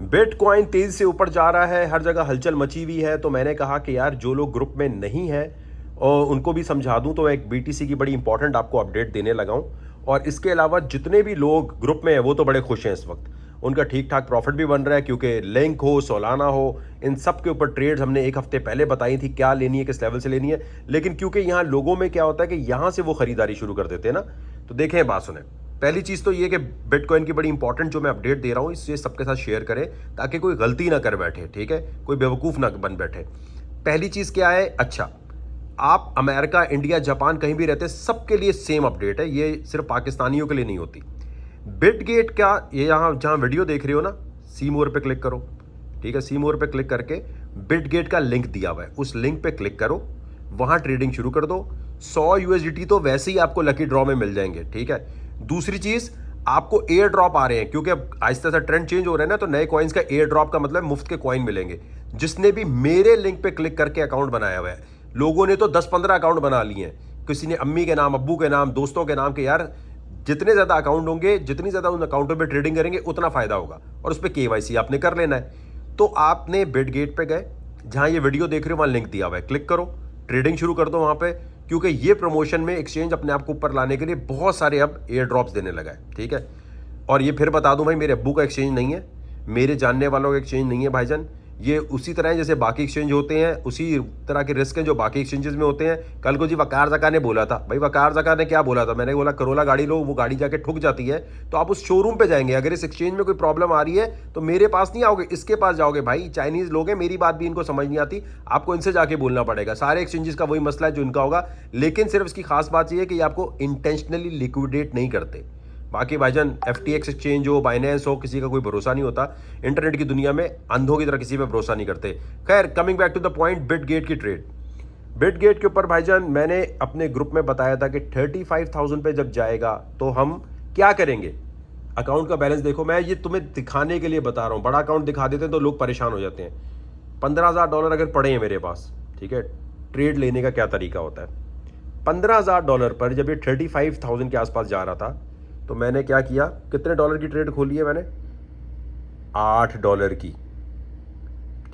Bitcoin तेजी से ऊपर जा रहा है, हर जगह हलचल मची हुई है। तो मैंने कहा कि यार जो लोग ग्रुप में नहीं है और उनको भी समझा दूं, तो एक बीटीसी की बड़ी इंपॉर्टेंट आपको अपडेट देने लगा हूं। और इसके अलावा जितने भी लोग ग्रुप में हैं वो तो बड़े खुश हैं इस वक्त, उनका ठीक ठाक प्रॉफिट भी बन रहा है, क्योंकि लिंक हो, सोलाना हो, इन सब के ऊपर ट्रेड्स हमने एक हफ्ते पहले बताई थी क्या लेनी है, किस लेवल से लेनी है। लेकिन क्योंकि यहाँ लोगों में क्या होता है कि यहाँ से वो खरीदारी शुरू कर देते हैं ना, तो देखें बात सुने। पहली चीज़ तो ये कि बिटकॉइन की बड़ी इंपॉर्टेंट जो मैं अपडेट दे रहा हूँ इससे सबके साथ शेयर करें, ताकि कोई गलती ना कर बैठे, ठीक है, कोई बेवकूफ़ ना बन बैठे। पहली चीज़ क्या है, अच्छा आप अमेरिका, इंडिया, जापान कहीं भी रहते हैं, सबके लिए सेम अपडेट है, ये सिर्फ पाकिस्तानियों के लिए नहीं होती। बिटगेट का ये यहाँ जहाँ वीडियो देख रहे हो ना, सी मोर पे क्लिक करो, ठीक है, सी मोर पे क्लिक करके बिटगेट का लिंक दिया हुआ है, उस लिंक पे क्लिक करो, वहाँ ट्रेडिंग शुरू कर दो। 100 यूएसडीटी तो वैसे ही आपको लकी ड्रॉ में मिल जाएंगे, ठीक है। दूसरी चीज़, आपको एयर ड्रॉप आ रहे हैं, क्योंकि अब आहिस्ता आहिस्ता ट्रेंड चेंज हो रहा है ना, तो नए कॉइन्स का एयर ड्रॉप का मतलब मुफ्त के कॉइन मिलेंगे। जिसने भी मेरे लिंक पे क्लिक करके अकाउंट बनाया हुआ है, लोगों ने तो 10-15 अकाउंट बना लिए हैं, किसी ने अम्मी के नाम, अब्बू के नाम, दोस्तों के नाम के। यार जितने ज़्यादा अकाउंट होंगे, जितनी ज़्यादा उन अकाउंटों पे ट्रेडिंग करेंगे उतना फ़ायदा होगा, और उस पर केवाईसी आपने कर लेना है। तो आपने बिटगेट पे गए, जहाँ ये वीडियो देख रहे हो वहाँ लिंक दिया हुआ है, क्लिक करो, ट्रेडिंग शुरू कर दो वहाँ पे, क्योंकि ये प्रमोशन में एक्सचेंज अपने आप को ऊपर लाने के लिए बहुत सारे अब एयर ड्रॉप्स देने लगा है, ठीक है। और ये फिर बता दूं भाई, मेरे अब्बू का एक्सचेंज नहीं है, मेरे जानने वालों का एक्सचेंज नहीं है भाईजान। ये उसी तरह है जैसे बाकी एक्सचेंज होते हैं, उसी तरह के रिस्क हैं जो बाकी एक्सचेंजेस में होते हैं। कल को जी वकार ज़का ने बोला था, भाई वकार ज़का ने क्या बोला था, मैंने बोला करोला गाड़ी लो, वो गाड़ी जाके ठुक जाती है तो आप उस शोरूम पे जाएंगे। अगर इस एक्सचेंज में कोई प्रॉब्लम आ रही है तो मेरे पास नहीं आओगे, इसके पास जाओगे। भाई चाइनीज़ लोग हैं, मेरी बात भी इनको समझ नहीं आती, आपको इनसे जाके बोलना पड़ेगा। सारे एक्सचेंजेस का वही मसला है जो इनका होगा, लेकिन सिर्फ इसकी खास बात यह है कि ये आपको इंटेंशनली लिक्विडेट नहीं करते। बाकी भाईजान FTX एक्सचेंज हो, बाइनेंस हो, किसी का कोई भरोसा नहीं होता। इंटरनेट की दुनिया में अंधों की तरह किसी पे भरोसा नहीं करते। खैर, coming back to the point, Bitget की ट्रेड। बिटगेट के ऊपर भाईजान मैंने अपने ग्रुप में बताया था कि 35,000 पे जब जाएगा तो हम क्या करेंगे। अकाउंट का बैलेंस देखो, मैं ये तुम्हें दिखाने के लिए बता रहा हूँ, बड़ा अकाउंट दिखा देते हैं तो लोग परेशान हो जाते हैं। $15,000 अगर पड़े हैं मेरे पास, ठीक है, ट्रेड लेने का क्या तरीका होता है। $15,000 पर जब ये 35,000 के आसपास जा रहा था तो मैंने क्या किया, कितने डॉलर की ट्रेड खोली है मैंने, $8 की,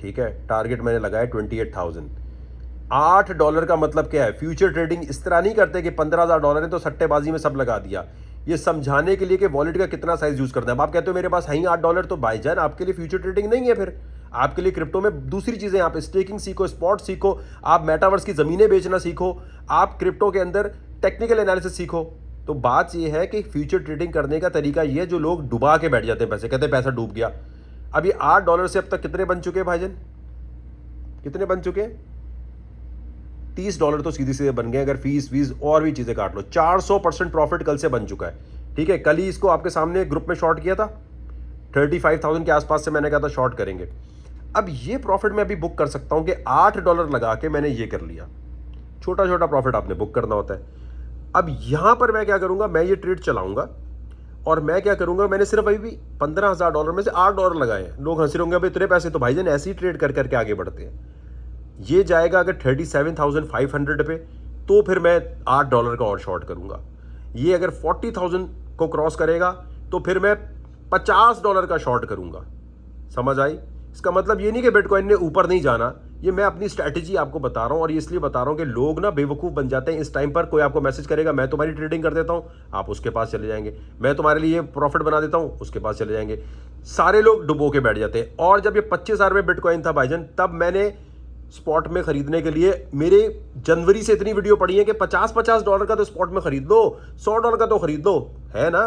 ठीक है। टारगेट मैंने लगाया 28,000। $8 का मतलब क्या है, फ्यूचर ट्रेडिंग इस तरह नहीं करते कि $15,000 है तो सट्टेबाजी में सब लगा दिया। ये समझाने के लिए कि वॉलेट का कितना साइज यूज करना है। अब आप कहते हो मेरे पास है ही $8, तो भाईजान आपके लिए फ्यूचर ट्रेडिंग नहीं है, फिर आपके लिए क्रिप्टो में दूसरी चीजें, आप स्टेकिंग सीखो, स्पॉट सीखो, आप मेटावर्स की जमीनें बेचना सीखो, आप क्रिप्टो के अंदर टेक्निकल एनालिसिस सीखो। तो बात यह है कि फ्यूचर ट्रेडिंग करने का तरीका यह है, जो लोग डुबा के बैठ जाते हैं पैसे, कहते हैं पैसा डूब गया। अब ये $8 से अब तक कितने बन चुके हैं भाईजान, कितने बन चुके हैं, $30 तो सीधे सीधे बन गए। अगर फीस वीस और भी चीजें काट लो, 400% प्रॉफिट कल से बन चुका है, ठीक है। कल ही इसको आपके सामने ग्रुप में शॉर्ट किया था, 35,000 के आसपास से मैंने कहा था शॉर्ट करेंगे। अब ये प्रॉफिट मैं अभी बुक कर सकता हूं कि $8 लगा के मैंने ये कर लिया। छोटा छोटा प्रॉफिट आपने बुक करना होता है। अब यहां पर मैं क्या करूंगा, मैं ये ट्रेड चलाऊंगा और मैं क्या करूंगा, मैंने सिर्फ अभी भी $15,000 में से $8 लगाए हैं। लोग हंस रहे होंगे, अभी इतने पैसे, तो भाईजान ऐसे ही ट्रेड कर करके आगे बढ़ते हैं। ये जाएगा अगर 37,500 पे, तो फिर मैं $8 का और शॉर्ट करूंगा। ये अगर 40,000 को क्रॉस करेगा तो फिर मैं $50 का शॉर्ट करूंगा। समझ आई? इसका मतलब ये नहीं कि बिटकॉइन ने ऊपर नहीं जाना, ये मैं अपनी स्ट्रैटेजी आपको बता रहा हूं। और ये इसलिए बता रहा हूं कि लोग ना बेवकूफ़ बन जाते हैं इस टाइम पर। कोई आपको मैसेज करेगा, मैं तुम्हारी ट्रेडिंग कर देता हूं, आप उसके पास चले जाएंगे। मैं तुम्हारे लिए प्रॉफिट बना देता हूं, उसके पास चले जाएंगे। सारे लोग डुबो के बैठ जाते हैं। और जब ये 25,000 में बिटकॉइन था भाईजान, तब मैंने स्पॉट में खरीदने के लिए, मेरे जनवरी से इतनी वीडियो पड़ी है कि $50 का तो स्पॉट में खरीद लो, $100 का तो खरीद लो, है ना।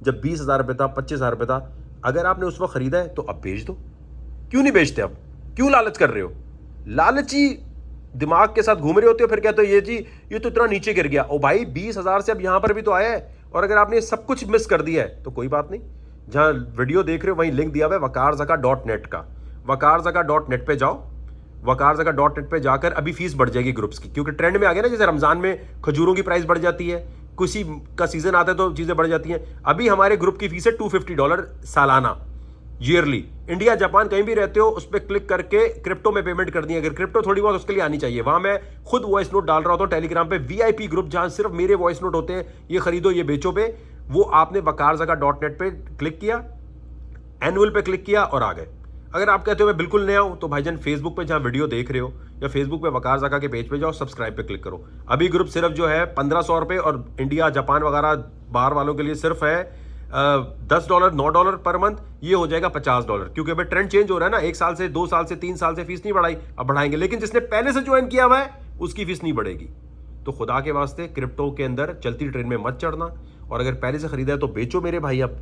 जब 20,000 पे था, 25,000 पे था, अगर आपने उस वक्त खरीदा है तो अब बेच दो। क्यों नहीं बेचते, अब क्यों लालच कर रहे हो, लालची दिमाग के साथ घूम रहे होते हो, फिर कहते हो ये जी ये तो इतना नीचे गिर गया। ओ भाई 20,000 से अब यहां पर भी तो आया है, और अगर आपने सब कुछ मिस कर दिया है तो कोई बात नहीं। जहां वीडियो देख रहे हो वहीं लिंक दिया हुआ है wakarzaka.net का, wakarzaka.net पे जाओ। wakarzaka.net पे जाकर अभी फीस बढ़ जाएगी ग्रुप्स की, क्योंकि ट्रेंड में आ गया ना, जैसे रमजान में खजूरों की प्राइस बढ़ जाती है, किसी का सीजन आता है तो चीजें बढ़ जाती हैं। अभी हमारे ग्रुप की फीस है $250 सालाना, ईयरली। इंडिया जापान कहीं भी रहते हो, उस पर क्लिक करके क्रिप्टो में पेमेंट कर दी। अगर क्रिप्टो थोड़ी बहुत उसके लिए आनी चाहिए, वहां मैं खुद वॉइस नोट डाल रहा होता हूं टेलीग्राम पे, VIP ग्रुप जहां सिर्फ मेरे वॉइस नोट होते हैं, ये खरीदो ये बेचो पे। वो आपने wakarzaka.net पे क्लिक किया, एनुअल पे क्लिक किया और आ गए। अगर आप कहते हो मैं बिल्कुल नया हूं तो भाईजान फेसबुक पे जहां वीडियो देख रहे हो या फेसबुक पे वकार ज़का के पेज पे जाओ, सब्सक्राइब पे क्लिक करो। अभी ग्रुप सिर्फ जो है 1500 रुपये और इंडिया जापान वगैरह बाहर वालों के लिए सिर्फ है $10 $9 पर मंथ। ये हो जाएगा $50 क्योंकि अभी ट्रेंड चेंज हो रहा है ना, 1 साल से 2 साल से 3 साल से फीस नहीं बढ़ाई, अब बढ़ाएंगे। लेकिन जिसने पहले से ज्वाइन किया हुआ है उसकी फीस नहीं बढ़ेगी। तो खुदा के वास्ते क्रिप्टो के अंदर चलती ट्रेन में मत चढ़ना, और अगर पहले से खरीदा है तो बेचो मेरे भाई अब।